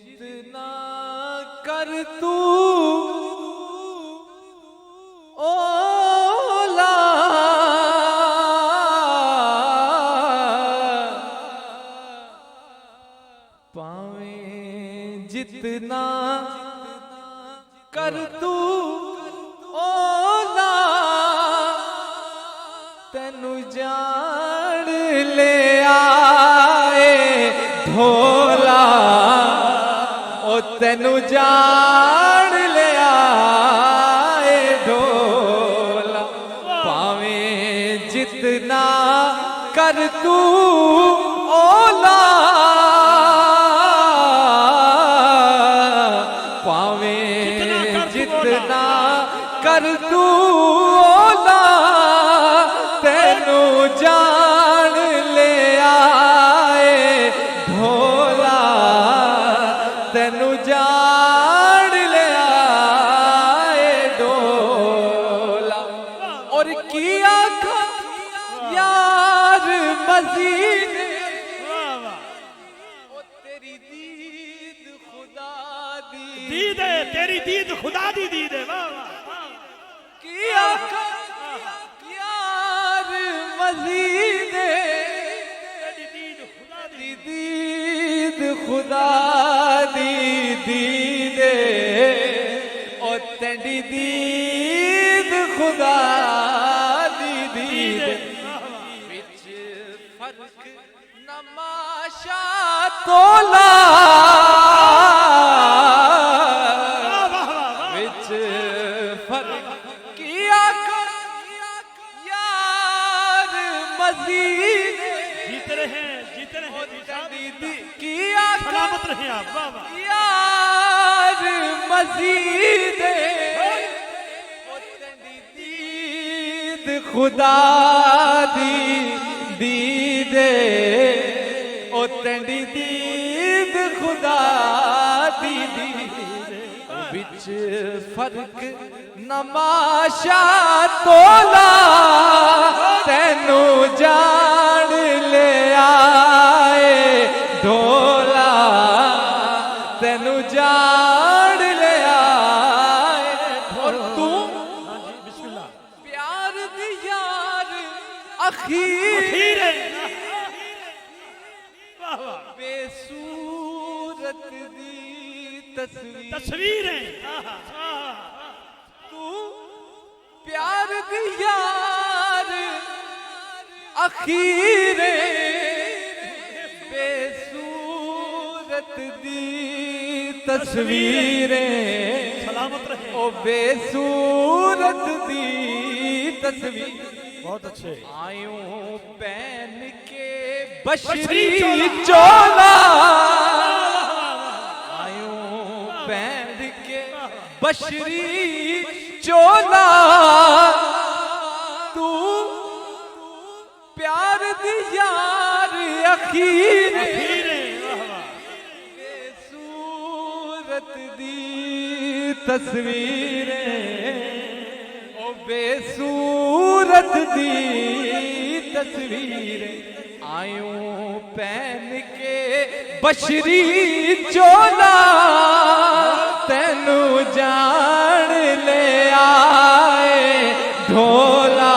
जितना कर तू ओला पावे जितना कर तू ओला तेनू जान ले आए ढोला ओ तेनू जान ले आए ढोला पावे जितना कर तू ओला पावे जितना कर तू ओला तेनू जान ले आए ढोला तेनू जान ले आए ढोला और किया यार मजीद तेरी दीद खुदा दी दीद है तेरी दीद खुदा दी दीद है किया यार मजीद दीद खुदा दी दीद ओ तेरी दीद खुदा दी दीद विच फर्क नमाशा तोला विच फर्क किया यार मजीद जीत रहे दीदी किया सलामत रहे आप वाह वाह यार मजीद दीद खुदा दी दीद ओ तेरी दीद खुदा दी दीद विच फर्क नमाशा तोला तेनू जान ले आए ढोला तेनू जान ले आए और तू प्यार दी यार अखीर बेसूरत दी तस्वीर है तू प्यार दी यार अखीर बेसूरत दी तस्वीरें सलामत रहे ओ बेसूरत दी तस्वीर बहुत अच्छे आयूं पहन के बशरी चोला आयूं पहन के बशरी चोला तू प्यार दी यार अखीर बेसूरत दी तस्वीरें ओ बेसूरत दी तस्वीरें आयूं पहन के बशरी चोला तेनू जान ले आए ढोला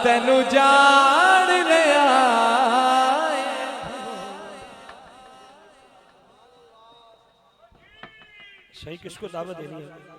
तेनू जान ले आए सही किसको दावत देनी है